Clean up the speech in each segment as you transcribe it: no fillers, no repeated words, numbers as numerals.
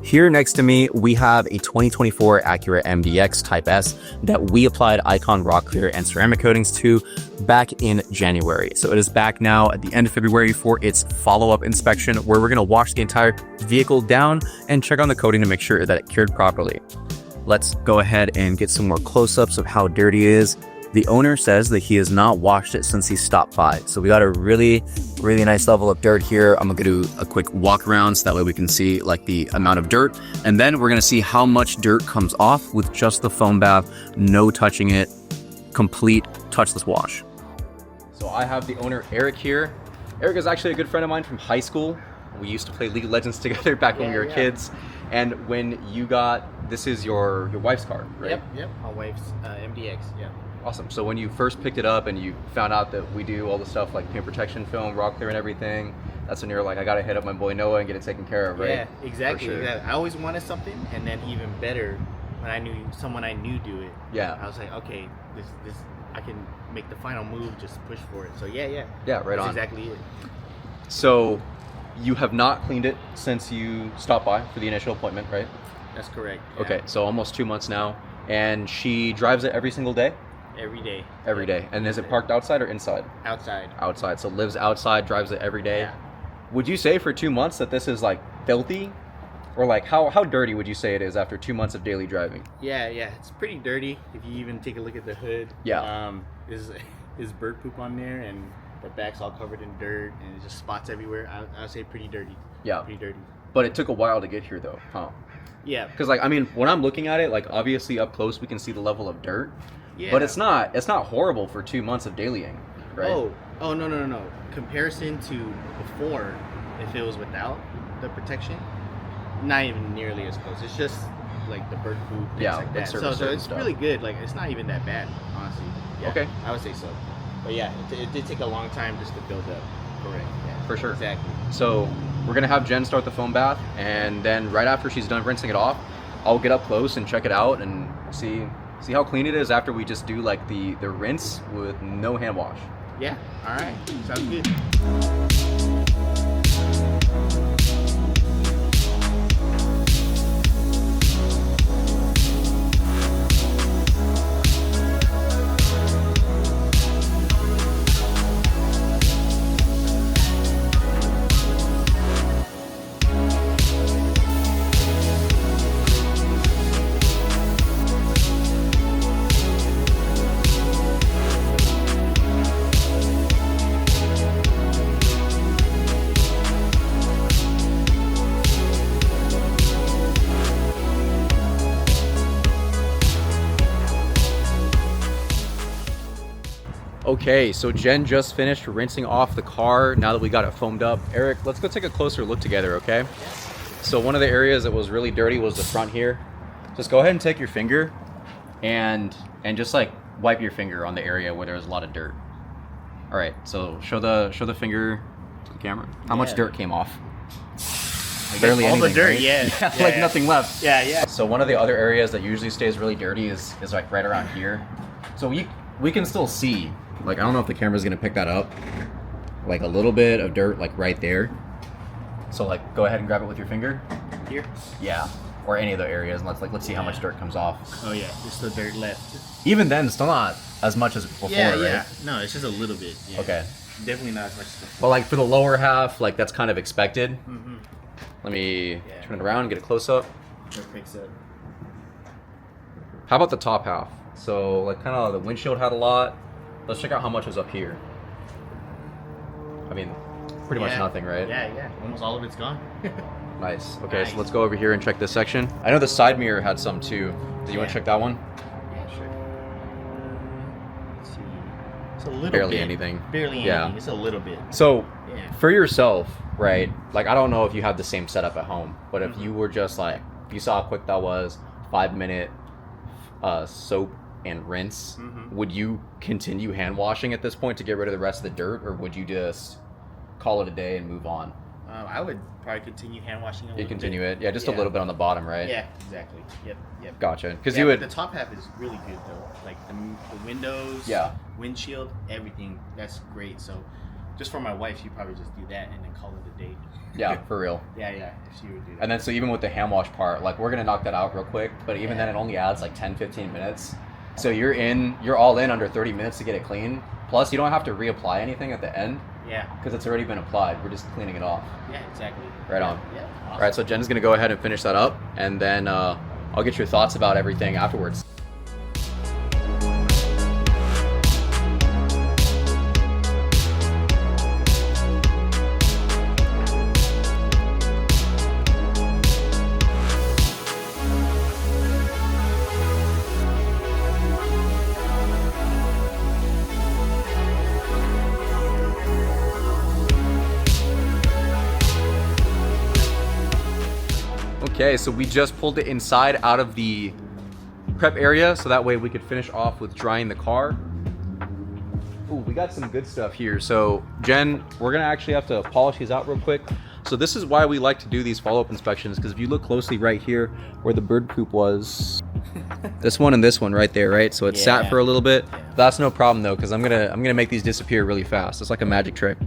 Here next to me, we have a 2024 Acura MDX Type S that we applied Icon Rocklear and ceramic coatings to back in January. So it is back now at the end of February for its follow-up inspection, where we're gonna wash the entire vehicle down and check on the coating to make sure that it cured properly. Let's go ahead and get some more close-ups of how dirty it is. The owner says that he has not washed it since he stopped by. So we got a really nice level of dirt here. I'm gonna do a quick walk around so that way we can see like the amount of dirt. And then we're gonna see how much dirt comes off with just the foam bath, no touching it, complete touchless wash. So I have the owner, Eric, here. Eric is actually a good friend of mine from high school. We used to play League of Legends together back when we were kids. And when you got, this is your wife's car, right? Yep. My wife's MDX, yeah. Awesome. So when you first picked it up and you found out that we do all the stuff like paint protection film, rock clear and everything, that's when you're like, I gotta hit up my boy Noah and get it taken care of, right? Yeah, exactly. For sure. I always wanted something, and then even better, when I knew someone I knew do it. Yeah. I was like, okay, this I can make the final move, just push for it. So yeah. Yeah, right on. That's exactly it. So you have not cleaned it since you stopped by for the initial appointment, right? That's correct. Yeah. Okay, so almost 2 months now, and she drives it every single day? Every day. Every day. And is it parked outside or inside? Outside. Outside. So lives outside, drives it every day. Yeah. Would you say for 2 months that this is like filthy? Or like how dirty would you say it is after 2 months of daily driving? Yeah, it's pretty dirty. If you even take a look at the hood. Yeah. There's bird poop on there, and the back's all covered in dirt, and it's just spots everywhere. I would say pretty dirty. Yeah. Pretty dirty. But it took a while to get here though, huh? Yeah. Because like, I mean, when I'm looking at it, like obviously up close we can see the level of dirt. Yeah. But it's not horrible for 2 months of dailying, right? Oh no. Comparison to before, if it was without the protection, not even nearly as close. It's just like the bird poop, things like that. So it's stuff. really good. Like, it's not even that bad, honestly. Yeah, Okay. I would say so. But yeah, it did take a long time just to build up. Correct. Yeah. For sure. Exactly. So we're gonna have Jen start the foam bath, and then right after she's done rinsing it off, I'll get up close and check it out and see how clean it is after we just do like the rinse with no hand wash. Yeah. All right. Sounds good. Okay, so Jen just finished rinsing off the car now that we got it foamed up. Eric, let's go take a closer look together, okay? So one of the areas that was really dirty was the front here. Just go ahead and take your finger and just like wipe your finger on the area where there's a lot of dirt. All right, so show the finger to the camera. How much dirt came off? Barely anything, the dirt, right? yeah. Like nothing left. Yeah. So one of the other areas that usually stays really dirty is like right around here. So we can still see, like, I don't know if the camera's gonna pick that up, like a little bit of dirt like right there. So like go ahead and grab it with your finger. Here? Yeah. Or any of the areas, and let's see how much dirt comes off. Oh yeah, just the dirt left. Even then, still not as much as before, right? No, it's just a little bit. Yeah. Okay. Definitely not as much as before. Well, like for the lower half, like that's kind of expected. Mm-hmm. Let me turn it around and get a close up. It picks up. How about the top half? So like kind of the windshield had a lot. Let's check out how much was up here. I mean, pretty much nothing, right? Yeah. Almost all of it's gone. Nice. Okay, so let's go over here and check this section. I know the side mirror had some too. Do you want to check that one? Yeah, sure. Let's see. It's a little Barely bit. anything. Barely anything. It's a little bit. So for yourself, right? Like I don't know if you have the same setup at home, but if you were just like, if you saw how quick that was, 5-minute soap and rinse, would you continue hand washing at this point to get rid of the rest of the dirt, or would you just call it a day and move on? I would probably continue hand washing a little bit. Yeah, just a little bit on the bottom, right? Yeah, exactly. Yep. Gotcha. Because but the top half is really good though. Like the windows, windshield, everything. That's great. So just for my wife, she'd probably just do that and then call it a day. Yeah, for real. Yeah, if she would do that. And then so even with the hand wash part, like we're gonna knock that out real quick, but even then it only adds like 10-15 minutes. So you're all in under 30 minutes to get it clean. Plus you don't have to reapply anything at the end. Yeah. Because it's already been applied. We're just cleaning it off. Yeah, exactly. Right on. Yeah. Awesome. All right, so Jen's gonna go ahead and finish that up, and then I'll get your thoughts about everything afterwards. Okay, so we just pulled it inside out of the prep area, so that way we could finish off with drying the car. Ooh, we got some good stuff here. So Jen, we're gonna actually have to polish these out real quick. So this is why we like to do these follow-up inspections, because if you look closely right here where the bird poop was, this one and this one right there, right? So it sat for a little bit. That's no problem though, because I'm gonna make these disappear really fast. It's like a magic trick.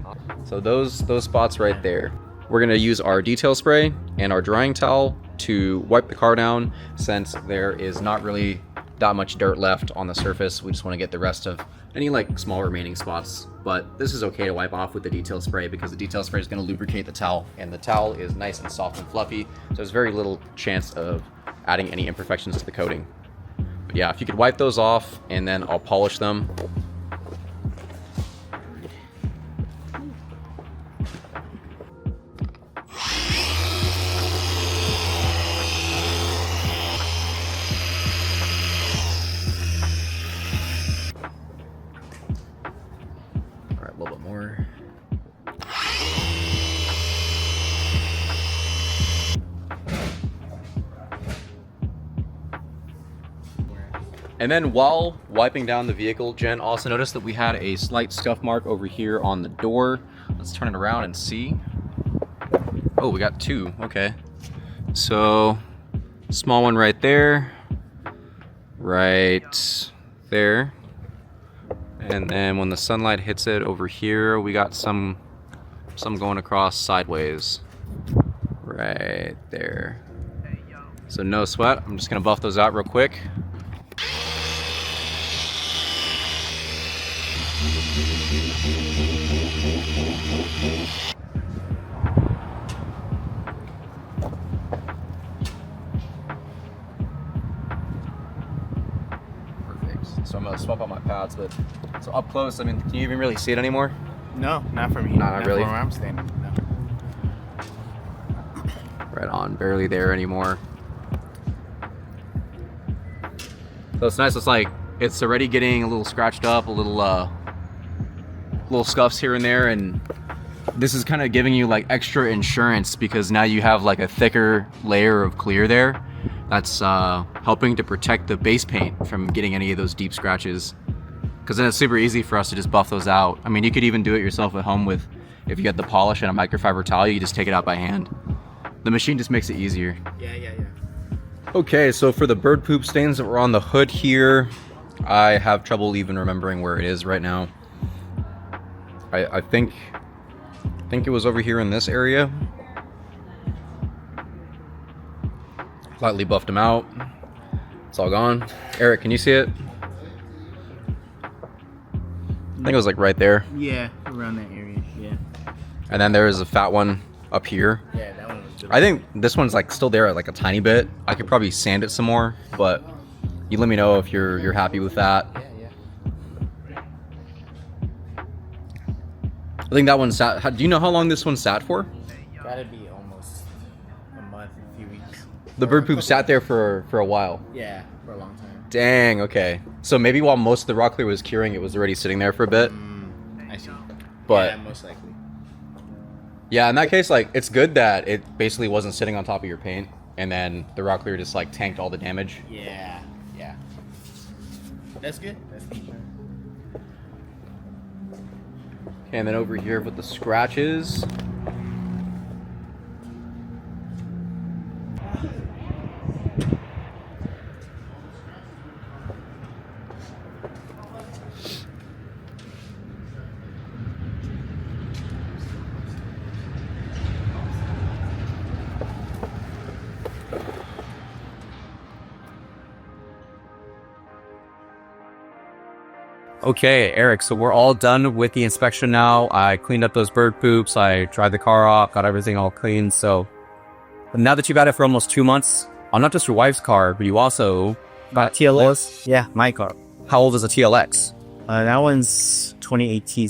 So those spots right there. We're gonna use our detail spray and our drying towel to wipe the car down, since there is not really that much dirt left on the surface. We just want to get the rest of any like small remaining spots, but this is okay to wipe off with the detail spray because the detail spray is going to lubricate the towel, and the towel is nice and soft and fluffy, so there's very little chance of adding any imperfections to the coating. But yeah, if you could wipe those off, and then I'll polish them. A little bit more. And then while wiping down the vehicle, Jen also noticed that we had a slight scuff mark over here on the door. Let's turn it around and see. Oh, we got two. Okay. So, small one right there. Right there. And then when the sunlight hits it over here, we got some going across sideways. Right there. So no sweat. I'm just gonna buff those out real quick. So I'm gonna swap out my pads, but so up close, I mean, can you even really see it anymore? No, not for me. No, not really. From where I'm standing. No. Right on, barely there anymore. So it's nice. It's like it's already getting a little scratched up, a little scuffs here and there, and this is kind of giving you like extra insurance because now you have like a thicker layer of clear there. That's helping to protect the base paint from getting any of those deep scratches. Because then it's super easy for us to just buff those out. I mean, you could even do it yourself at home with, if you get the polish and a microfiber towel, you just take it out by hand. The machine just makes it easier. Yeah. Okay, so for the bird poop stains that were on the hood here, I have trouble even remembering where it is right now. I think it was over here in this area. Lightly buffed them out. It's all gone. Eric, can you see it? I think it was like right there. Yeah, around that area. Yeah. And then there is a fat one up here. Yeah, that one was good. I think this one's like still there like a tiny bit. I could probably sand it some more, but you let me know if you're happy with that. Yeah. I think that one sat. Do you know how long this one sat for? Gotta be almost a month, a few weeks. The bird poop sat there for a while. Yeah, for a long time. Dang. Okay. So maybe while most of the Rocklear was curing, it was already sitting there for a bit. I see. But yeah, most likely. Yeah, in that case, like it's good that it basically wasn't sitting on top of your paint, and then the Rocklear just like tanked all the damage. Yeah. That's good. Okay, and then over here with the scratches. Okay, Eric, so we're all done with the inspection now. I cleaned up those bird poops. I dried the car off, got everything all clean. So now that you've had it for almost 2 months, on not just your wife's car, but you also got TLX? Yeah, my car. How old is a TLX? That one's 2018,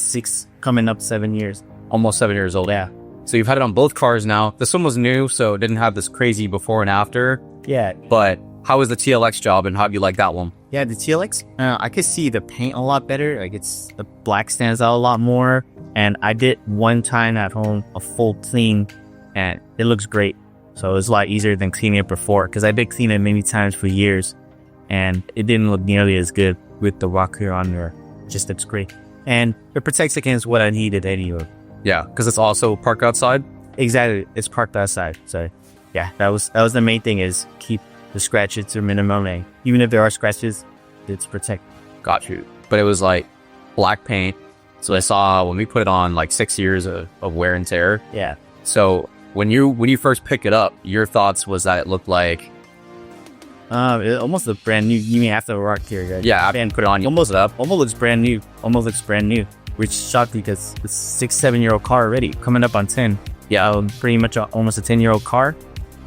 coming up 7 years. Almost 7 years old. Yeah. So you've had it on both cars now. This one was new, so it didn't have this crazy before and after. Yeah. But how was the TLX job, and how do you like that one? Yeah, the TLX, I could see the paint a lot better. Like the black stands out a lot more. And I did one time at home a full clean, and it looks great. So it was a lot easier than cleaning it before, because I've been cleaning it many times for years, and it didn't look nearly as good with the Rocklear on there. Just looks great, and it protects against what I needed anyway. Yeah, because it's also parked outside. Exactly, it's parked outside. So yeah, that was the main thing, is keep the scratches to a minimum, and even if there are scratches, it's protected. Got you. But it was like black paint. So I saw when we put it on, like 6 years of wear and tear. Yeah. So when you first pick it up, your thoughts was that it looked like it almost looked brand new. You mean after the Rocklear, right? Yeah, and put it on, you almost it up. Almost looks brand new. Almost looks brand new, which shocked me because it's a 6-7 year old car already, coming up on 10. Yeah, pretty much almost a 10-year-old car,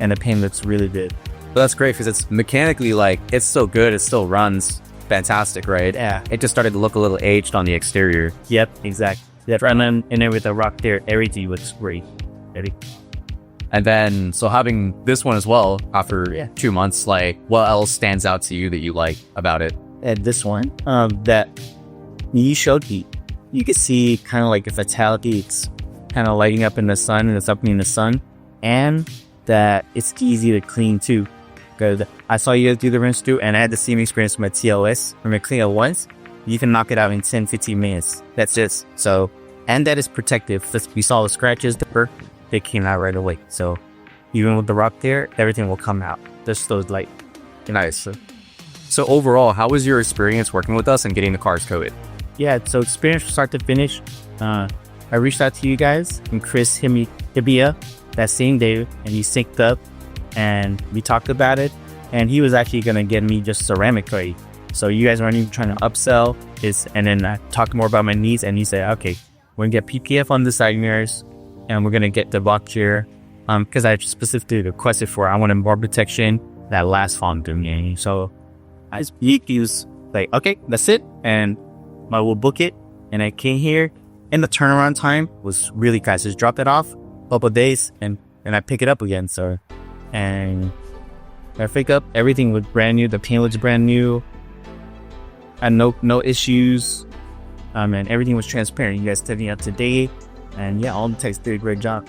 and the paint looks really good. But that's great because it's mechanically, like, it's so good. It still runs fantastic, right? Yeah. It just started to look a little aged on the exterior. Yep, exactly. Yep. And then with the Rocklear, everything looks great. Ready? And then, so having this one as well after 2 months, like, what else stands out to you that you like about it? And this one, that you showed me, you can see kind of like a fatality. It's kind of lighting up in the sun, and it's up in the sun, and that it's easy to clean too. Because I saw you guys do the rinse through, and I had the same experience with my TLS. When I clean it once, you can knock it out in 10-15 minutes. That's it. So, and that is protective. We saw the scratches, they came out right away. So even with the Rocklear, everything will come out. Just those light. Nice. So overall, how was your experience working with us and getting the cars coated? Yeah, so experience from start to finish. I reached out to you guys, and Chris hit me up that same day, and he synced up, and we talked about it, and he was actually going to get me just ceramic clay. So you guys aren't even trying to upsell this, and then I talked more about my needs, and he said, okay, we're going to get PPF on the side mirrors, and we're going to get the Rocklear, because I specifically requested for, I wanted more protection that last long to me. So he was like, okay, that's it, and I will book it. And I came here, and the turnaround time was really fast. Just dropped it off a couple of days, and I pick it up again. So, and I pick up, everything was brand new. The paint looks brand new, and no issues. And everything was transparent. You guys took me up to date, and yeah, all the techs did a great job.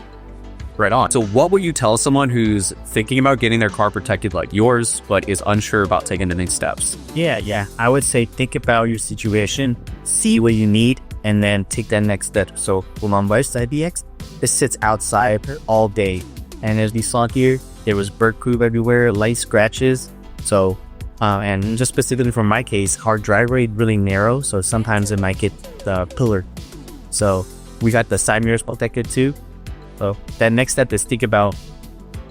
Right on. So what would you tell someone who's thinking about getting their car protected like yours, but is unsure about taking the next steps? Yeah. I would say think about your situation, see what you need, and then take that next step. So with my wife's IBX, it sits outside all day. And as we saw here, there was bird poop everywhere, light scratches. So, and just specifically for my case, our driveway is really narrow, so sometimes it might get the pillar. So we got the side mirrors protected too. So that next step is think about,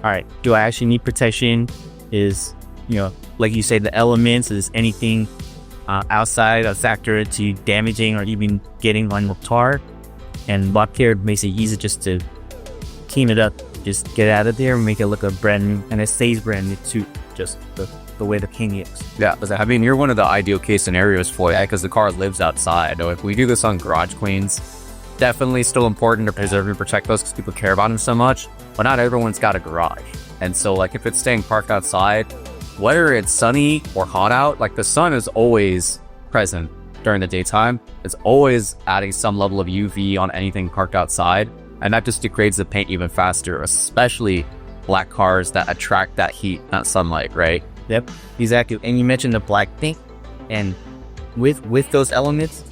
all right, do I actually need protection? Is, like you say, the elements, is anything outside a factor to damaging or even getting on the tar? And Rocklear makes it easy just to clean it up, just get out of there and make it look brand new, and it stays brand new too, just the way the paint is. Yeah, I mean, you're one of the ideal case scenarios for it, because the car lives outside. So if we do this on garage cleans, definitely still important to preserve and protect those because people care about them so much, but not everyone's got a garage. And so, like, if it's staying parked outside, whether it's sunny or hot out, like, the sun is always present during the daytime. It's always adding some level of UV on anything parked outside, and that just degrades the paint even faster, especially black cars that attract that heat, that sunlight, right? Yep, exactly. And you mentioned the black paint, and with those elements,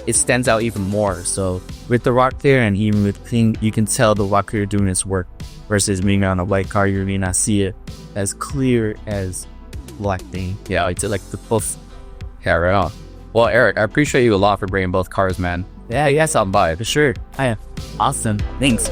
it stands out even more. So with the Rocklear and even with clean, you can tell the Rocklear doing its work, versus being on a white car, you may not see it as clear as black paint. Yeah, it's like the both. Yeah, right on. Well, Eric, I appreciate you a lot for bringing both cars, man. Yeah, stopping by for sure. Awesome. Thanks.